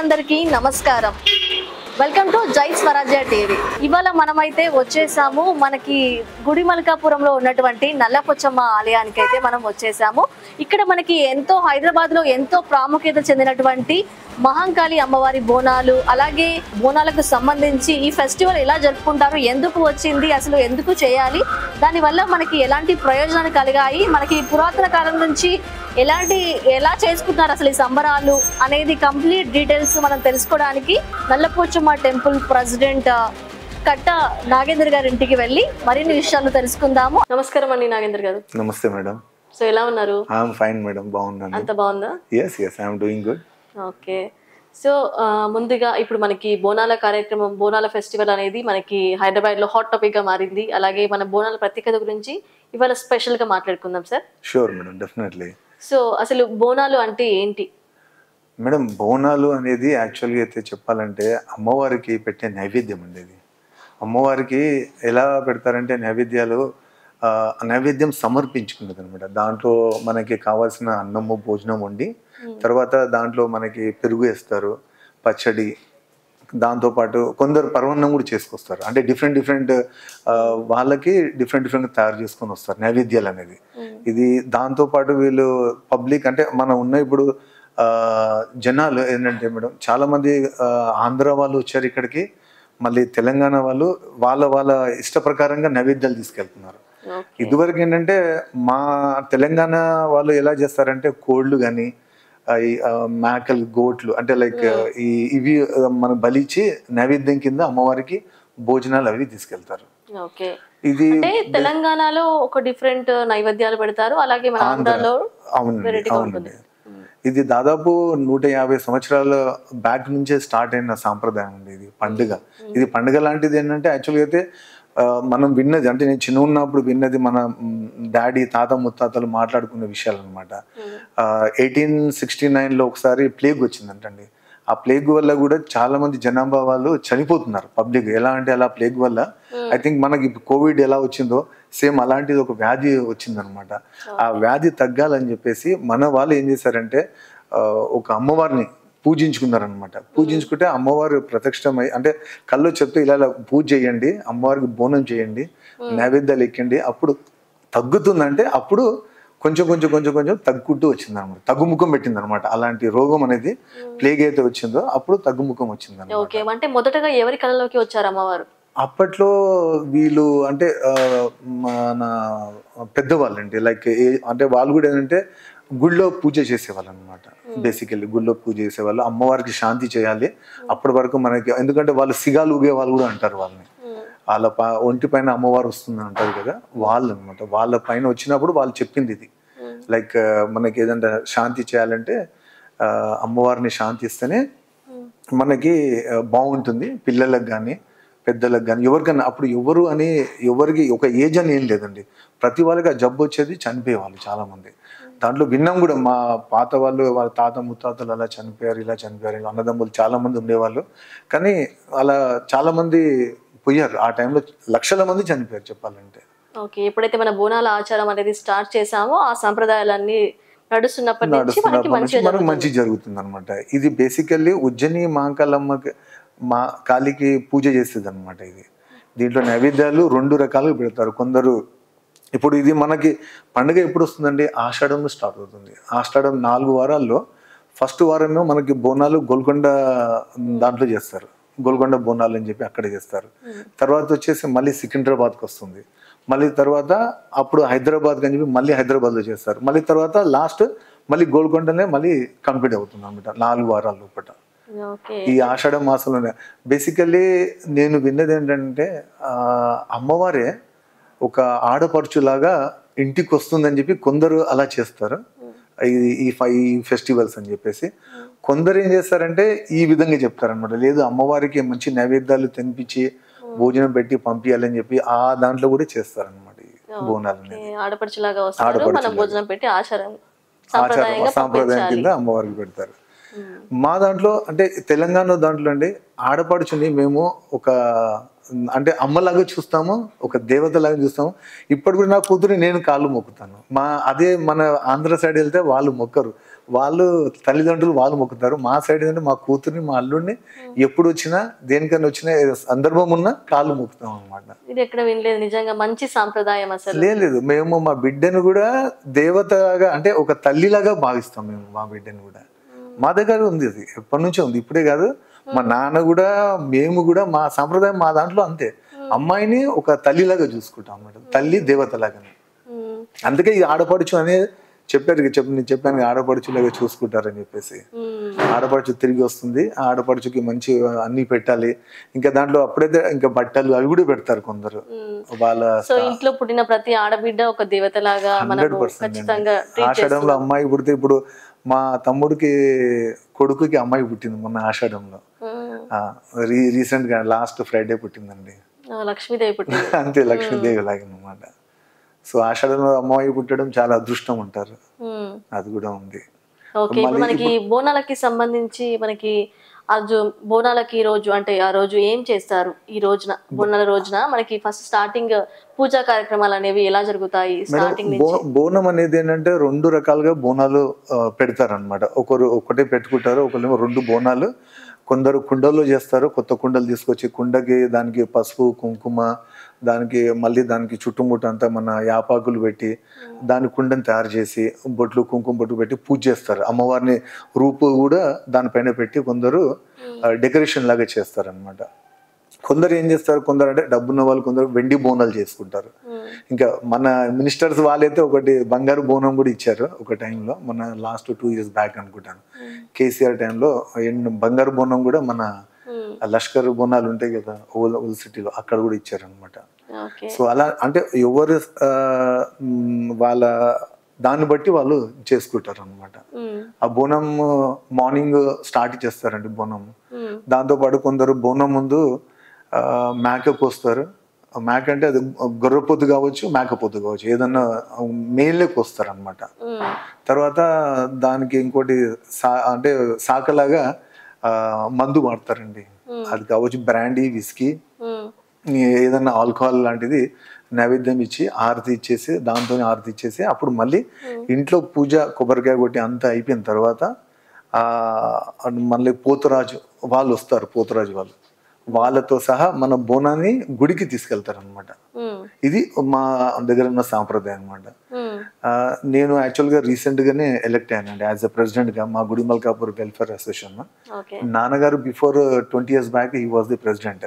ప్రేక్షకులందరికీ నమస్కారం. Welcome to జై స్వరాజ్య టీవీ. ఇవాళ మనమైతే వచ్చేసాము మనకి గుడిమల్కాపురంలో ఉన్నటువంటి నల్లపోచమ్మ ఆలయానికి అయితే మనం వచ్చేసాము. ఇక్కడ మనకి ఎంతో హైదరాబాద్ లో ఎంతో ప్రాముఖ్యత చెందినటువంటి మహంకాళి అమ్మవారి బోనాలు, అలాగే బోనాలకు సంబంధించి ఈ ఫెస్టివల్ ఎలా జరుపుకుంటారు, ఎందుకు వచ్చింది, అసలు ఎందుకు చేయాలి, దానివల్ల మనకి ఎలాంటి ప్రయోజనాలు కలిగాయి, మనకి పురాతన కాలం నుంచి ఎలా చేసుకుంటున్నారు అసలు ఈ సంబరాలు అనేది కంప్లీట్ డీటెయిల్స్ మనం తెలుసుకోవడానికి నల్లపోచమ్మ టెంపుల్ ప్రెసిడెంట్ కట్ట నాగేంద్ర గారి ఇంటికి వెళ్ళి మరిన్ని విషయాలు తెలుసుకుందాము. నమస్కారం అండి నాగేంద్ర గారు. నమస్తే మేడం. సో ఎలా ఉన్నారు? ఐఎమ్ ఫైన్ మేడం, బాగున్నాను. అంత బాగుందా? yes I'm doing good. Okay. So ముందుగా ఇప్పుడు మనకి బోనాల కార్యక్రమం, బోనాల ఫెస్టివల్ అనేది మనకి హైదరాబాద్ లో హాట్ టాపిక్ గా మారింది. అలాగే మన బోనాల ప్రత్యేకత గురించి ఇవాళ స్పెషల్ గా మాట్లాడుకుందాం sir. Sure madam, definitely. So అసలు బోనాలు అంటే ఏంటి మేడం? బోనాలు అనేది యాక్చువల్గా అయితే చెప్పాలంటే అమ్మవారికి పెట్టే నైవేద్యం అండి. ఇది అమ్మవారికి ఎలా పెడతారంటే నైవేద్యం సమర్పించుకున్నది అనమాట. దాంట్లో మనకి కావాల్సిన అన్నము భోజనం వండి తర్వాత దాంట్లో మనకి పెరుగు వేస్తారు, పచ్చడి, దాంతోపాటు కొందరు పర్వన్నం కూడా చేసుకొస్తారు. అంటే డిఫరెంట్ వాళ్ళకి డిఫరెంట్ తయారు చేసుకొని వస్తారు నైవేద్యాలు అనేది. ఇది దాంతోపాటు వీళ్ళు పబ్లిక్ అంటే మనం ఉన్న ఇప్పుడు జనాలు ఏంటంటే మేడం, చాలా మంది ఆంధ్ర వాళ్ళు వచ్చారు ఇక్కడికి, మళ్ళీ తెలంగాణ వాళ్ళు వాళ్ళ ఇష్ట ప్రకారంగా నైవేద్యాలు తీసుకెళ్తున్నారు. ఇదివరకు ఏంటంటే మా తెలంగాణ వాళ్ళు ఎలా చేస్తారంటే కోళ్ళు కానీ మేకలు, గోట్లు అంటే లైక్ ఇవి మనం బలిచి నైవేద్యం కింద అమ్మవారికి భోజనాలు అవి తీసుకెళ్తారు. ఇది తెలంగాణలో ఒక డిఫరెంట్ నైవేద్యాలు పెడతారు, అలాగే మన ఆంధ్రాలో అవునండి. ఇది దాదాపు 150 సంవత్సరాల బ్యాక్ నుంచే స్టార్ట్ అయిన సాంప్రదాయం అండి. ఇది పండుగ లాంటిది. ఏంటంటే యాక్చువల్గా అయితే మనం విన్నది, అంటే నేను చిన్న ఉన్నప్పుడు విన్నది, మన డాడీ తాత ముత్తాతలు మాట్లాడుకునే విషయాలు అనమాట. 1869లో ఒకసారి ప్లేగ్ వచ్చిందంటండి. ఆ ప్లేగ్ వల్ల కూడా చాలా మంది జనాభా వాళ్ళు చనిపోతున్నారు పబ్లిక్. ఎలా అంటే అలా ప్లేగ్ వల్ల ఐ థింక్ మనకి కోవిడ్ ఎలా వచ్చిందో సేమ్ అలాంటిది ఒక వ్యాధి వచ్చిందనమాట. ఆ వ్యాధి తగ్గాలని చెప్పేసి మన వాళ్ళు ఏం చేశారంటే ఒక అమ్మవారిని పూజించుకున్నారనమాట. పూజించుకుంటే అమ్మవారు ప్రత్యక్షమై, అంటే కల్లో చెప్తే ఇలా పూజ చేయండి, అమ్మవారికి బోనం చేయండి, నైవేద్యాలు ఎక్కండి, అప్పుడు తగ్గుతుందంటే అప్పుడు కొంచెం తగ్గుకుంటూ వచ్చింది అనమాట. తగ్గుముఖం పెట్టింది అనమాట. అలాంటి రోగం అనేది ప్లేగ్ అయితే వచ్చిందో అప్పుడు తగ్గుముఖం వచ్చింది. అంటే మొదటగా ఎవరి కళలోకి వచ్చారు అమ్మవారు? అప్పట్లో వీళ్ళు అంటే మన పెద్దవాళ్ళండి, లైక్ అంటే వాళ్ళు కూడా ఏంటంటే గుళ్ళో పూజ చేసేవాళ్ళు అనమాట. బేసికల్లీ గుళ్ళో పూజ చేసేవాళ్ళు, అమ్మవారికి శాంతి చేయాలి అప్పటి వరకు మనకి. ఎందుకంటే వాళ్ళు సిగాలు ఊగే వాళ్ళు కూడా అంటారు వాళ్ళని. వాళ్ళ ఒంటి పైన అమ్మవారు వస్తుందని అంటారు కదా, వాళ్ళు అనమాట. వాళ్ళ పైన వచ్చినప్పుడు వాళ్ళు చెప్పింది ఇది, లైక్ మనకి ఏదంటే శాంతి చేయాలంటే అమ్మవారిని శాంతి ఇస్తేనే మనకి బాగుంటుంది, పిల్లలకు కానీ పెద్దలకు కానీ ఎవరికన్నా. అప్పుడు ఎవరికి ఒక ఏజ్ అని ఏం లేదండి. ప్రతి వాళ్ళకి ఆ జబ్బు వచ్చేది, చనిపోయేవాళ్ళు చాలా మంది. దాంట్లో విన్నాం కూడా, మా పాత వాళ్ళు, వాళ్ళ తాత ముత్తాతలు అలా చనిపోయారు, ఇలా చనిపోయారు, అన్నదమ్ములు చాలా మంది ఉండేవాళ్ళు. కానీ అలా చాలా మంది పోయారు. ఆ టైంలో లక్షల మంది చనిపోయారు చెప్పాలంటే. ఓకే. ఎప్పుడైతే మన బోనాల ఆచారం అనేది స్టార్ట్ చేసామో ఆ సంప్రదాయాలన్నీ నడుస్తున్నప్పటి నుంచి మనకి మంచి జరుగుతుంది అనమాట. ఇది బేసికల్లీ ఉజ్జయిని మా కాళీకి పూజ చేస్తుంది అనమాట. ఇది దీంట్లో నైవేద్యాలు 2 రకాలుగా పెడతారు. కొందరు ఇప్పుడు ఇది మనకి పండుగ ఎప్పుడు వస్తుందండి? ఆషాఢంలో స్టార్ట్ అవుతుంది. ఆషాఢం 4 వారాల్లో ఫస్ట్ వారమేమో మనకి బోనాలు గోల్కొండ దాంట్లో చేస్తారు. గోల్కొండ బోనాలు అని చెప్పి అక్కడ చేస్తారు. తర్వాత వచ్చేసి మళ్ళీ సికింద్రాబాద్కి వస్తుంది. మళ్ళీ తర్వాత అప్పుడు హైదరాబాద్కి అని చెప్పి మళ్ళీ హైదరాబాద్లో చేస్తారు. మళ్ళీ తర్వాత లాస్ట్ మళ్ళీ గోల్కొండనే మళ్ళీ కంప్లీట్ అవుతుంది అనమాట 4 వారాల లోపల. ఈ ఆషాఢ మాసంలోనే బేసికల్లీ నేను విన్నది ఏంటంటే అమ్మవారే ఒక ఆడపడుచులాగా ఇంటికి వస్తుందని చెప్పి కొందరు అలా చేస్తారు ఈ ఫెస్టివల్స్ అని చెప్పేసి. కొందరు ఏం చేస్తారంటే ఈ విధంగా చెప్తారనమాట, లేదు అమ్మవారికి మంచి నైవేద్యాలు తినిపించి భోజనం పెట్టి పంపించాలని చెప్పి ఆ దాంట్లో కూడా చేస్తారనమాట ఈ బోనాలని. సాంప్రదాయం కింద అమ్మవారికి పెడతారు. మా దాంట్లో అంటే తెలంగాణ దాంట్లో అండి ఆడపడుచుని మేము ఒక అంటే అమ్మలాగా చూస్తాము, ఒక దేవతలాగా చూస్తాము. ఇప్పుడు కూడా నా కూతురు నేను కాళ్ళు మొక్కుతాను. అదే మన ఆంధ్ర సైడ్ వెళ్తే వాళ్ళు మొక్కరు, వాళ్ళు తల్లిదండ్రులు వాళ్ళు మొక్కుతారు. మా సైడ్ ఏంటంటే మా కూతుర్ని మా అల్లుడిని ఎప్పుడు వచ్చినా దేనికన్నా వచ్చినా సందర్భం ఉన్నా కాళ్ళు మొక్కుతాం అనమాట. ఇది ఎక్కడ వినలేదు, నిజంగా మంచి సాంప్రదాయం అసలు. లేదు, మేము మా బిడ్డను కూడా దేవతగా అంటే ఒక తల్లిలాగా భావిస్తాం మేము మా బిడ్డను కూడా. మా దగ్గర ఉంది, అది ఎప్పటి నుంచో ఉంది, ఇప్పుడే కాదు. మా నాన్న కూడా మేము కూడా మా సాంప్రదాయం మా దాంట్లో అంతే. అమ్మాయిని ఒక తల్లిలాగా చూసుకుంటాం అన్నమాట, తల్లి దేవతలాగానే. అందుకే ఈ ఆడపడుచు అనేది చెప్పారు, నేను చెప్పాను ఆడపడుచులాగా చూసుకుంటారని చెప్పేసి. ఆడపడుచు తిరిగి వస్తుంది, ఆ ఆడపడుచుకి మంచి అన్ని పెట్టాలి. ఇంకా దాంట్లో అప్పుడైతే ఇంకా బట్టలు అవి కూడా పెడతారు కొందరు వాళ్ళ. సో ఇంట్లో పుట్టిన ప్రతి ఆడబిడ్డ ఒక దేవతలాగా 100%. ఆషాఢంలో అమ్మాయి పుడితే, ఇప్పుడు మా తమ్ముడికి కొడుకుకి అమ్మాయి పుట్టింది మొన్న ఆషాఢంలో. రీసెంట్ గా లాస్ట్ ఫ్రైడే పుట్టిందండి. లక్ష్మీదేవి పుట్టింది. అంతే, లక్ష్మీదేవి లాగినమాట. సో ఆషాఢంలో అమ్మాయి పుట్టడం చాలా అదృష్టం అంటారు, అది కూడా ఉంది. ఓకే, ఇప్పుడు మనకి బోనాలకి సంబంధించి మనకి బోనాలకి ఈ రోజు అంటే ఆ రోజు ఏం చేస్తారు? ఈ రోజున బోనాల రోజున మనకి ఫస్ట్ స్టార్టింగ్ పూజా కార్యక్రమాలు అనేవి ఎలా జరుగుతాయి? స్టార్టింగ్ బోనం అనేది ఏంటంటే 2 రకాలుగా బోనాలు పెడతారు అనమాట. ఒకటే పెట్టుకుంటారు, ఒకరేమో 2 బోనాలు. కొందరు కుండల్లో చేస్తారు, కొత్త కుండలు తీసుకొచ్చి కుండకి దానికి పసుపు కుంకుమ, దానికి చుట్టుముట్టు అంతా మన యాపాకులు పెట్టి దాని కుండని తయారు చేసి బొట్లు కుంకుమ బొట్లు పెట్టి పూజ చేస్తారు. అమ్మవారిని రూపు కూడా దానిపైన పెట్టి కొందరు డెకరేషన్ లాగా చేస్తారు అనమాట. కొందరు ఏం చేస్తారు, కొందరు అంటే డబ్బున్న వాళ్ళు కొందరు వెండి బోనాలు చేసుకుంటారు. ఇంకా మన మినిస్టర్స్ వాళ్ళైతే ఒకటి బంగారు బోనం కూడా ఇచ్చారు ఒక టైంలో, మన లాస్ట్ 2 years బ్యాక్ అనుకుంటాను. కేసీఆర్ టైంలో బంగారు బోనం కూడా మన లష్కర్ బోనాలు ఉంటాయి కదా ఓల్ సిటీలో, అక్కడ కూడా ఇచ్చారు అనమాట. సో అలా అంటే ఎవరు వాళ్ళ దాన్ని బట్టి వాళ్ళు చేసుకుంటారు అనమాట. ఆ బోనం మార్నింగ్ స్టార్ట్ చేస్తారండి బోనం. దాంతో పాటు కొందరు బోనం ముందు మేకప్ వస్తారు. మేక అంటే అది గొర్రెపొద్దు కావచ్చు, మేకపోద్దు కావచ్చు, ఏదన్నా మేల్లోకి వస్తారు అనమాట. తర్వాత దానికి ఇంకోటి అంటే శాఖలాగా మందు వాడతారండి. అది కావచ్చు బ్రాండీ, విస్కీ, ఏదన్నా ఆల్కహాల్ లాంటిది నైవేద్యం ఇచ్చి ఆరతి ఇచ్చేసి, దాంతో ఆరతి ఇచ్చేసి అప్పుడు మళ్ళీ ఇంట్లో పూజ కొబ్బరికాయ కొట్టి అంతా అయిపోయిన తర్వాత మళ్ళీ పోతురాజు వాళ్ళు వస్తారు. పోతురాజు వాళ్ళతో సహా మన బోనాన్ని గుడికి తీసుకెళ్తారు అనమాట. ఇది మా దగ్గర ఉన్న సాంప్రదాయం అనమాట. నేను యాక్చువల్గా రీసెంట్ గానే ఎలెక్ట్ అయ్యానండి యాజ్ అ ప్రెసిడెంట్ గా మా గుడి మల్కాపూర్ వెల్ఫేర్ అసోసియేషన్. నాన్నగారు before 20 years back he was the president.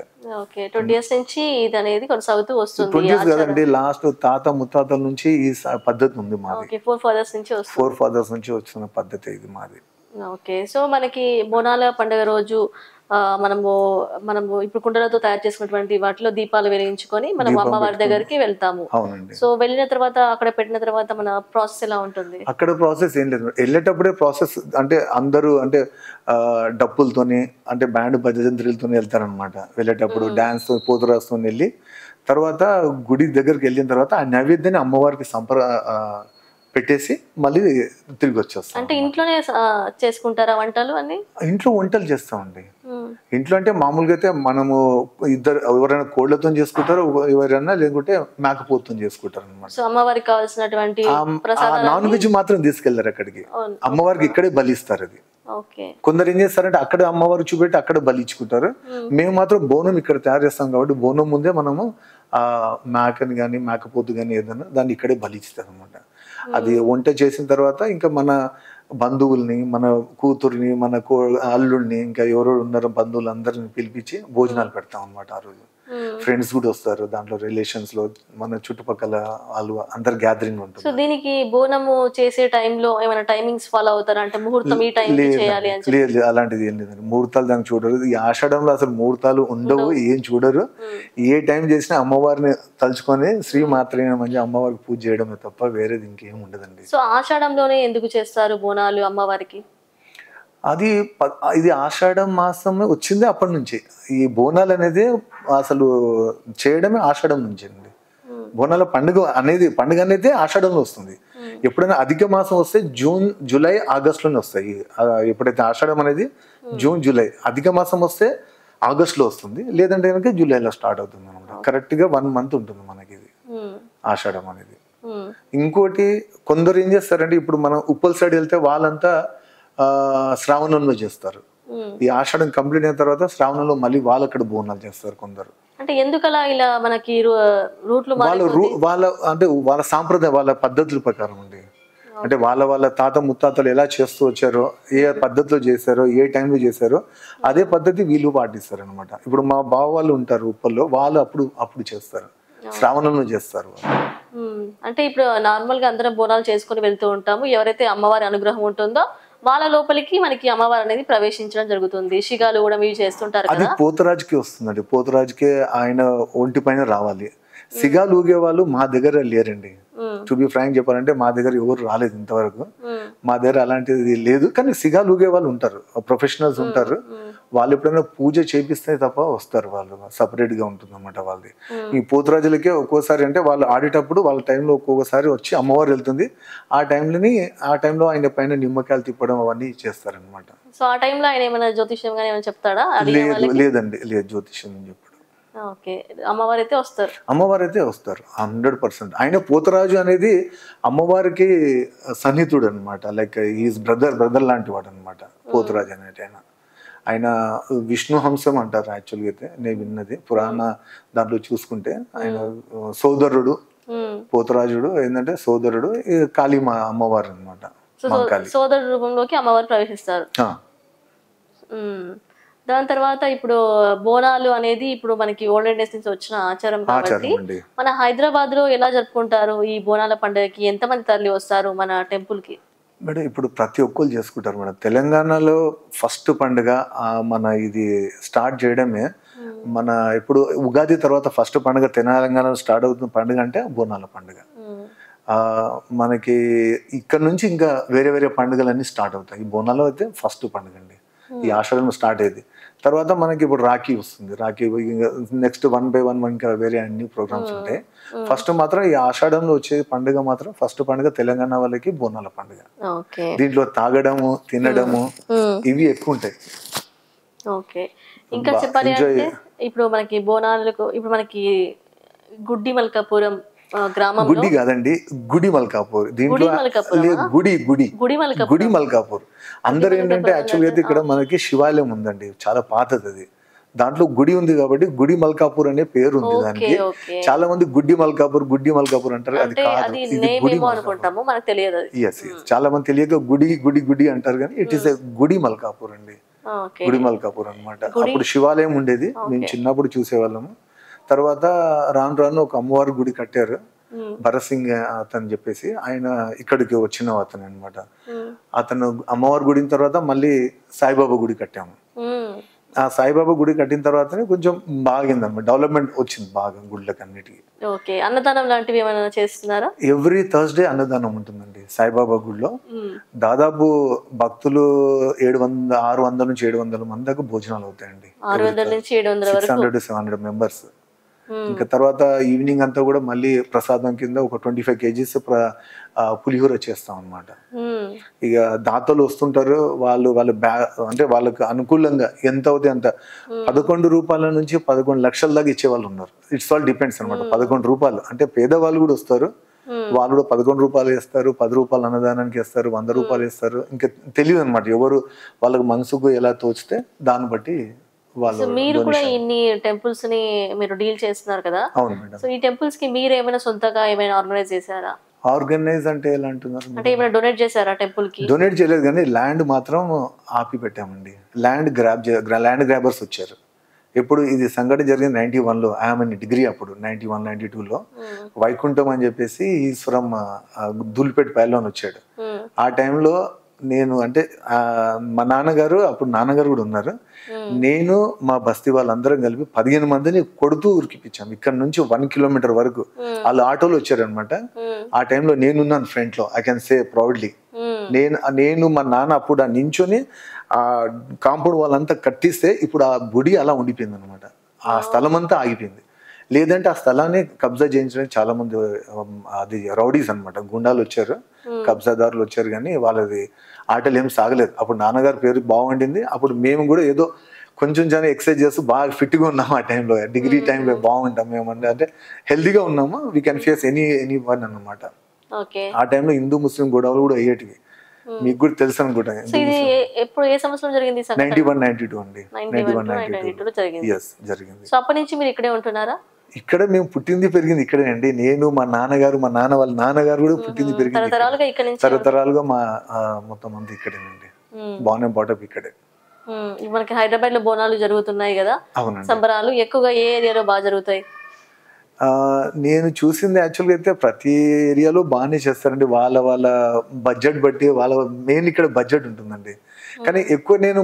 20 years నుంచి ఇది అనేది కొనసాగుతూ వస్తుంది. 20 years కదండి, లాస్ట్ తాత ముత్తాతల నుంచి ఈ పద్ధతి ఉంది మాది. 4 fathers నుంచి వస్తున్న పద్ధతి ఇది మాది. ఓకే, సో మనకి బోనాల పండుగ రోజు మనము ఇప్పుడు కుండలతో తయారు చేసుకున్నటువంటి వాటిలో దీపాలు వెలిగించుకొని మనం అమ్మవారి దగ్గరికి వెళ్తాము. సో వెళ్ళిన తర్వాత అక్కడ పెట్టిన తర్వాత మన ప్రాసెస్ ఎలా ఉంటుంది? అక్కడ ప్రాసెస్ ఏం లేదు, వెళ్ళేటప్పుడే ప్రాసెస్ అంటే అందరూ అంటే డప్పులతోని అంటే బ్యాండ్ భజంత్రులతో వెళ్తారనమాట. వెళ్ళేటప్పుడు డాన్స్ తో పోతురాస్తూ వెళ్ళి తర్వాత గుడి దగ్గరికి వెళ్ళిన తర్వాత ఆ నైవేద్యాన్ని అమ్మవారికి పెట్టేసి మళ్ళీ తిరిగి వచ్చేస్తాం. అంటే ఇంట్లోనే చేసుకుంటారా వంటలు అన్ని? ఇంట్లో వంటలు చేస్తామండి. ఇంట్లో అంటే మామూలుగా అయితే మనము ఎవరైనా కోళ్లతో చేసుకుంటారు, ఎవరైనా లేకుంటే మేకపోతుతో చేసుకుంటారు అనమాట. సో అమ్మవారికి కావాల్సినటువంటి నాన్ వెజ్ మాత్రం తీసుకెళ్లారు అక్కడికి, అమ్మవారికి ఇక్కడే బలిస్తారు. అది కొందరు ఏం చేస్తారంటే అక్కడ అమ్మవారు చూపెట్టి అక్కడ బలిచ్చుకుంటారు. మేము మాత్రం బోనం ఇక్కడ తయారు చేస్తాం కాబట్టి బోనం ముందే మనము ఆ మేకని కానీ మేకపోతు కానీ ఏదైనా దాన్ని ఇక్కడే బలిస్తారు అనమాట. అది వంట చేసిన తర్వాత ఇంకా మన బంధువుల్ని, మన కూతుర్ని, మన అల్లుడిని, ఇంకా ఎవరెవరు ఉన్నారో బంధువులు అందరిని పిలిపించి భోజనాలు పెడతాం అనమాట. ఆ రోజు ఫ్రెండ్స్ కూడా వస్తారు, దాంట్లో రిలేషన్స్ లో మన చుట్టుపక్కల వాళ్ళు అందరు గ్యాదరింగ్ ఉంటుంది. సో దీనికి బోనము చేసే టైంలో ఏమైనా టైమింగ్స్ ఫాలో అవుతారా? అంటే ముహూర్తం ఈ టైం చేయాలి అని? లేదు, అలాంటిది ఏం లేదండి. ముహూర్తాలు దానికి చూడరు. ఈ ఆషాఢంలో అసలు ముహూర్తాలు ఉండవు, ఏం చూడరు. ఏ టైం చేసినా అమ్మవారిని తలుచుకొని శ్రీ మాత్రమే మంచి అమ్మవారికి పూజ చేయడమే తప్ప వేరేది ఇంకేం ఉండదండి. సో ఆషాఢంలోనే ఎందుకు చేస్తారు బోనాలు అమ్మవారికి? ఇది ఆషాఢ మాసం వచ్చింది అప్పటి నుంచి. ఈ బోనాలు అనేది అసలు చేయడమే ఆషాఢం నుంచి అండి. బోనాల పండుగ అనేది ఆషాఢంలో వస్తుంది. ఎప్పుడైనా అధిక మాసం వస్తే జూన్, జూలై, ఆగస్టులోనే వస్తాయి. ఎప్పుడైతే ఆషాఢం అనేది జూన్, జూలై, అధిక మాసం వస్తే ఆగస్టులో వస్తుంది, లేదంటే కనుక జూలైలో స్టార్ట్ అవుతుంది అనమాట. కరెక్ట్ గా 1 month ఉంటుంది మనకి ఇది ఆషాఢం అనేది. ఇంకోటి కొందరు ఏం చేస్తారంటే ఇప్పుడు మనం ఉప్పల్ సైడ్ వెళ్తే వాళ్ళంతా శ్రావణంలో చేస్తారు. ఈ ఆషాఢం కంప్లీట్ అయిన తర్వాత శ్రావణంలో మళ్ళీ వాళ్ళు అక్కడ బోనాలు చేస్తారు కొందరు. అంటే ఎందుకలా ఇలా మనకి రూట్లు వాళ్ళ అంటే వాళ్ళ సాంప్రదాయం, వాళ్ళ పద్ధతుల ప్రకారం అండి. అంటే వాళ్ళ తాత ముత్తాతలు ఎలా చేస్తూ వచ్చారో, ఏ పద్ధతిలో చేశారో, ఏ టైంలో చేశారో అదే పద్ధతి వీళ్ళు పాటిస్తారు అనమాట. ఇప్పుడు మా బావ వాళ్ళు ఉంటారు ఉప్పల్లో, వాళ్ళు అప్పుడు చేస్తారు, శ్రావణంలో చేస్తారు. అంటే ఇప్పుడు నార్మల్ గా అందరం బోనాలు చేసుకుని వెళ్తూ ఉంటాము. ఎవరైతే అమ్మవారి అనుగ్రహం ఉంటుందో వాళ్ళ లోపలికి మనకి అమ్మవారు అనేది ప్రవేశించడం జరుగుతుంది. శిగాలు కూడా మీరు చేస్తుంటారు అది కదా. పోతరాజుకి వస్తుందండి. పోతరాజుకే ఆయన ఒంటి పైన రావాలి. సిగాలు ఊగే వాళ్ళు మా దగ్గర లేరండి. టు బి ఫ్రాంక్ చెప్పాలంటే మా దగ్గర ఎవరు రాలేదు ఇంతవరకు. మా దగ్గర అలాంటిది లేదు. కానీ సిగాలు ఊగే వాళ్ళు ఉంటారు, ప్రొఫెషనల్స్ ఉంటారు. వాళ్ళు ఎప్పుడైనా పూజ చేపిస్తే తప్ప వస్తారు, వాళ్ళు సపరేట్ గా ఉంటుంది అన్నమాట వాళ్ళది. ఈ పోతురాజులకే ఒక్కోసారి అంటే వాళ్ళు ఆడేటప్పుడు వాళ్ళ టైంలో ఒక్కొక్కసారి వచ్చి అమ్మవారు వెళ్తుంది, ఆ టైంలో ఆయన పైన నిమ్మకాయలు తిప్పడం అవన్నీ చేస్తారనమాట. సో ఆ టైంలో ఆయన ఏమైనా జ్యోతిష్యం గానీ ఏమైనా చెప్తాడా? లేదండి, లేదు, జ్యోతిష్యం చెప్పాడు. అమ్మవారు అయితే వస్తారు 100%. ఆయన పోతరాజు అనేది అమ్మవారికి సన్నిహితుడు అనమాట. లైక్ ఈజ్ బ్రదర్ లాంటి వాడు అనమాట పోతరాజు అనేది. ఆయన విష్ణు హంసం అంటారు యాక్చువల్గా అయితే, నేను విన్నది పురాణ దాంట్లో చూసుకుంటే. ఆయన సోదరుడు, పోతరాజుడు ఏంటంటే సోదరుడు, కాళీ అమ్మవారు అనమాట. సోదరుడు రూపంలోకి అమ్మవారు ప్రవేశిస్తారు. దాని తర్వాత ఇప్పుడు బోనాలు అనేది ఇప్పుడు మనకి ఓల్డెన్ డేస్ నుంచి వచ్చిన ఆచారం కాబట్టి మన హైదరాబాద్ లో ఎలా జరుపుకుంటారు ఈ బోనాల పండుగకి? ఎంతమంది తరలి వస్తారు మన టెంపుల్ కి? మేడం ఇప్పుడు ప్రతి ఒక్కరు చేసుకుంటారు మేడం. తెలంగాణలో ఫస్ట్ పండుగ మన ఇది స్టార్ట్ చేయడమే మన ఇప్పుడు ఉగాది తర్వాత ఫస్ట్ పండుగ తెలంగాణలో స్టార్ట్ అవుతున్న పండుగ అంటే బోనాల పండుగ. మనకి ఇక్కడ నుంచి ఇంకా వేరే వేరే పండుగలన్నీ స్టార్ట్ అవుతాయి. ఈ బోనాలు అయితే ఫస్ట్ పండుగ అండి. ఈ ఆషాఢం స్టార్ట్ అయ్యేది. తర్వాత మనకి ఇప్పుడు రాఖీ వస్తుంది. రాఖీ నెక్స్ట్ 1 by 1 ఇంకా వేరే అన్ని ప్రోగ్రామ్స్ ఉంటాయి. ఫస్ట్ మాత్రం ఈ ఆషాఢంలో వచ్చే పండుగ మాత్రం ఫస్ట్ పండుగ తెలంగాణ వాళ్ళకి బోనాల పండుగ. దీంట్లో తాగడము, తినడము ఇవి ఎక్కువ ఉంటాయి. ఇంకా చెప్పాలి అంటే ఇప్పుడు మనకి బోనాలకు ఇప్పుడు మనకి గుడ్డి మల్కాపురం గుడి కాదండి, గుడి మల్కాపూర్. దీంట్లో గుడి మల్కాపూర్. అందరు ఏంటంటే యాక్చువల్గా అయితే ఇక్కడ మనకి శివాలయం ఉందండి, చాలా పాతది అది. దాంట్లో గుడి ఉంది కాబట్టి గుడి మల్కాపూర్ అనే పేరు ఉంది దానికి. చాలా మంది గుడ్డి మల్కాపూర్ అంటారు, అది కాదు, ఇది గుడి చాలా మంది తెలియక గుడి అంటారు, కానీ ఇట్ ఈస్ గుడి మల్కాపూర్ అండి. గుడి మల్కాపూర్ అనమాట. అప్పుడు శివాలయం ఉండేది, మేము చిన్నప్పుడు చూసేవాళ్ళము. తర్వాత రాను ఒక అమ్మవారి గుడి కట్టారు, భరత్ సింగ్ అతను చెప్పేసి, ఆయన ఇక్కడికి వచ్చిన అతను అనమాట. అతను అమ్మవారి గుడిన తర్వాత మళ్ళీ సాయిబాబా గుడి కట్టాము. ఆ సాయిబాబా గుడి కట్టిన తర్వాత కొంచెం బాగిందన్నమాట, డెవలప్మెంట్ వచ్చింది బాగా గుళ్ళకి అన్నిటికీ. అన్నదానం లాంటివి ఏమైనా చేస్తున్నారా? ఎవ్రీ థర్స్డే అన్నదానం ఉంటుందండి సాయిబాబా గుడిలో. దాదాపు భక్తులు 600 నుంచి 700 మంది దాకా భోజనాలు అవుతాయండి. 600 to 700 మెంబర్స్. ఇంకా తర్వాత ఈవినింగ్ అంతా కూడా మళ్ళీ ప్రసాదం కింద ఒక 25 kgs పులిహోర చేస్తాం అనమాట. ఇక దాతలు వస్తుంటారు, వాళ్ళ అంటే వాళ్ళకి అనుకూలంగా ఎంత అవుతాయి అంత. 11 రూపాయల నుంచి 11 లక్షల దాకా ఇచ్చే వాళ్ళు ఉన్నారు. ఇట్స్ ఆల్ డిపెండ్స్ అనమాట. 11 రూపాయలు అంటే పేదవాళ్ళు కూడా వస్తారు, వాళ్ళు కూడా 11 రూపాయలు వేస్తారు, 10 రూపాయలు అన్నదానానికి వేస్తారు, 100 రూపాయలు వేస్తారు. ఇంకా తెలియదు అనమాట, ఎవరు వాళ్ళకి మనసుకు ఎలా తోచితే దాన్ని బట్టి. మీరు కూడా ఇన్ని టెంపుల్స్ ని మీరు డీల్ చేస్తున్నారు కదా, సో ఈ టెంపుల్స్ కి మీరు ఏమైనా సొంతగా ఏమైనా ఆర్గనైజ్ చేశారా? ఆర్గనైజ్ అంటే ఎలా అంటున్నారు? అంటే ఏమైనా డొనేట్ చేశారా టెంపుల్ కి? డొనేట్ చేయలేదు, కానీ ల్యాండ్ మాత్రం ఆపి పెట్టామండి. ల్యాండ్ గ్రాబర్స్ వచ్చారు. ఎప్పుడు ఇది సంఘటన జరిగింది 91లో, ఐఎమ్ ఇన్ డిగ్రీ అప్పుడు 91, 92లో. వైకుంఠం అని చెప్పేసి ఈశ్వరం దుల్పేట్ పైలోని వచ్చాడు. ఆ టైంలో నేను అంటే మా నాన్నగారు కూడా ఉన్నారు, నేను మా బస్తీ వాళ్ళందరం కలిపి 15 మందిని కొడుతూ ఉరికిపించాం ఇక్కడ నుంచి 1 kilometer వరకు. వాళ్ళు ఆటోలో వచ్చారనమాట. ఆ టైంలో నేనున్నాను ఫ్రంట్ లో, ఐ కెన్ సే ప్రౌడ్లీ. నేను మా నాన్న అప్పుడు ఆ నించొని ఆ కాంపౌండ్ వాళ్ళంతా కట్టిస్తే ఇప్పుడు ఆ గుడి అలా ఉండిపోయింది అనమాట. ఆ స్థలం అంతా ఆగిపోయింది. లేదంటే ఆ స్థలాన్ని కబ్జా చేయించడానికి చాలా మంది అది రౌడీస్ అనమాట, గుండాలు వచ్చారు, కబ్జాదారులు వచ్చారు, కానీ వాళ్ళది ఆటలు ఏం సాగలేదు. అప్పుడు నాన్నగారి పేరు బాగుండింది. అప్పుడు మేము కూడా ఏదో కొంచెం చాలా ఎక్సర్సైజ్ చేస్తూ బాగా ఫిట్గా ఉన్నాము. ఆ టైంలో డిగ్రీ టైంలో బాగుంటాం మేము, అంటే హెల్తీగా ఉన్నాము. We can face any one అన్నమాట. ఆ టైంలో హిందూ ముస్లిం గొడవలు కూడా అయ్యేటివి. మీకు కూడా తెలుసు అనుకుంటా. సో ఇది ఎప్పుడు ఏ సంవత్సరం జరిగింది? 91-92 అండి. 91-92 జరిగింది. ఎస్ జరిగింది. సో అప్పటి నుంచి మీరు ఇక్కడే ఉంటున్నారా? ఇక్కడ మేము పుట్టింది పెరిగింది ఇక్కడే అండి. నేను, మా నాన్నగారు, మా నాన్న వాళ్ళ నాన్నగారు కూడా పుట్టింది పెరిగింది తరతరాలుగా ఇక్కడ నుంచి తరతరాలుగా మా మొత్తం మంది ఇక్కడేనండి. బాగానే బాటప్ ఇక్కడే. మనకి హైదరాబాద్ లో బోనాలు జరుగుతున్నాయి కదా, అవునండి. సంబరాలు ఎక్కువగా ఏ ఏరియాలో బాగా జరుగుతాయి? నేను చూసింది యాక్చువల్గా అయితే ప్రతి ఏరియాలో బాగానే చేస్తారండి. వాళ్ళ వాళ్ళ బడ్జెట్ బట్టి వాళ్ళ మెయిన్ ఇక్కడ బడ్జెట్ ఉంటుందండి. కానీ నేను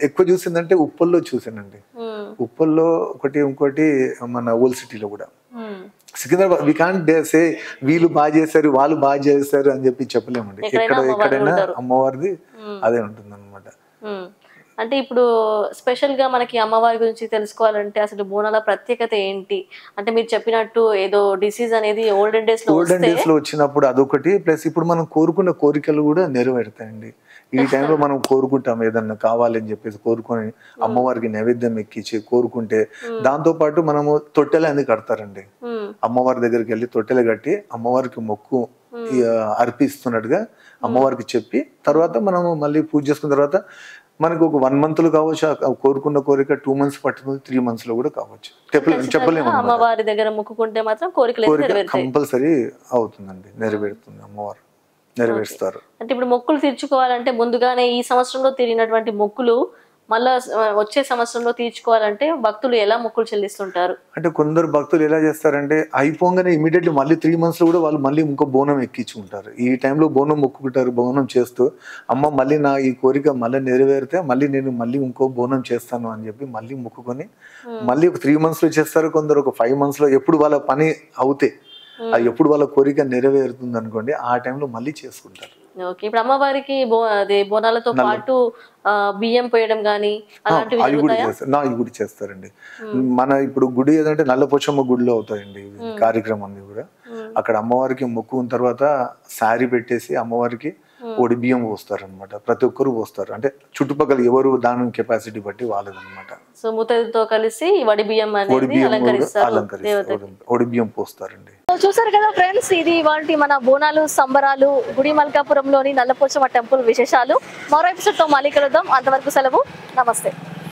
ఎక్కువ చూసిందంటే ఉప్పల్లో చూసానండి. ఉప్పల్లో ఒకటి, ఇంకోటి మన ఓల్డ్ సిటీలో కూడా. సికింద్రాబాద్ వి కాంట్ సే వీళ్ళు బాగా చేస్తారు వాళ్ళు బాగా చేస్తారు అని చెప్పి చెప్పలేమండి. ఎక్కడైనా అమ్మవారిది అదే ఉంటుంది అనమాట. అంటే ఇప్పుడు స్పెషల్ గా మనకి అమ్మవారి గురించి తెలుసుకోవాలంటే అసలు బోనాల ప్రత్యేకత ఏంటి అంటే, మీరు చెప్పినట్టు ఏదో డిసీజ్ అనేది ఓల్డెన్ డేస్ లో వచ్చినప్పుడు అదొకటి, ప్లస్ ఇప్పుడు మనం కోరుకున్న కోరికలు కూడా నెరవేరుతాయండి. ఈ టైంలో మనం కోరుకుంటాం ఏదన్నా కావాలని చెప్పేసి కోరుకొని అమ్మవారికి నైవేద్యం ఎక్కించి కోరుకుంటే, దాంతో పాటు మనము తొట్టెలు అనేది కడతారండి. అమ్మవారి దగ్గరికి వెళ్ళి తొట్టెలు కట్టి అమ్మవారికి మొక్కు అర్పిస్తున్నట్టుగా అమ్మవారికి చెప్పి తర్వాత మనము మళ్ళీ పూజ చేసుకున్న తర్వాత మనకు ఒక 1 month కావచ్చు, కోరుకున్న కోరిక 2 months పట్టుతుంది, 3 months లో కూడా కావచ్చు. చెప్పలేము. అమ్మవారి దగ్గర మొక్కుకుంటే మాత్రం కోరిక కంపల్సరీ అవుతుందండి, నెరవేరుతుంది. అమ్మవారు నెరవేరుస్తారు. అంటే ఇప్పుడు మొక్కులు తీర్చుకోవాలంటే ముందుగానే ఈ సంవత్సరంలో తీరినటువంటి మొక్కులు మళ్ళా వచ్చే సంవత్సరంలో తీర్చుకోవాలంటే భక్తులు ఎలా మొక్కులు చెల్లిస్తుంటారు? అంటే కొందరు భక్తులు ఎలా చేస్తారంటే అయిపోగానే ఇమీడియట్లీ మళ్ళీ 3 months లో కూడా వాళ్ళు మళ్ళీ ఇంకో బోనం ఎక్కించుకుంటారు. ఈ టైంలో బోనం మొక్కుకుంటారు. బోనం చేస్తూ అమ్మ మళ్ళీ నా ఈ కోరిక మళ్ళీ నెరవేరితే మళ్ళీ నేను మళ్ళీ ఇంకో బోనం చేస్తాను అని చెప్పి మళ్ళీ మొక్కుకొని మళ్ళీ ఒక 3 months లో చేస్తారు. కొందరు ఒక 5 months లో ఎప్పుడు వాళ్ళ పని అవుతే అది ఎప్పుడు వాళ్ళ కోరిక నెరవేరుతుంది అనుకోండి ఆ టైంలో మళ్ళీ చేసుకుంటారు. ఓకే, ఇప్పుడు అమ్మవారికి బోనాలతో పాటు బియ్యం పోయడం గానీ అవి కూడా చేస్తారండి. మన ఇప్పుడు గుడి ఏదంటే నల్లపోచమ్మ గుడిలో అవుతాయండి కార్యక్రమం కూడా. అక్కడ అమ్మవారికి మొక్కున్న తర్వాత శారీ పెట్టేసి అమ్మవారికి ఒడి బియ్యం పోస్తారు అనమాట. ప్రతి ఒక్కరు పోస్తారు, అంటే చుట్టుపక్కల ఎవరు దాని కెపాసిటీ బట్టి వాళ్ళదనమాట. సో ముత్తైదుతో కలిసి ఒడి బియ్యం ఒడి బియ్యం పోస్తారండి. చూసారు కదా ఫ్రెండ్స్, ఇది ఇవాల్టి మన బోనాలు సంబరాలు గుడి మల్కాపురంలోని నల్లపోచమ్మ టెంపుల్ విశేషాలు. మరో ఎపిసోడ్ తో మళ్ళీ కలుద్దాం. అంతవరకు సెలవు, నమస్తే.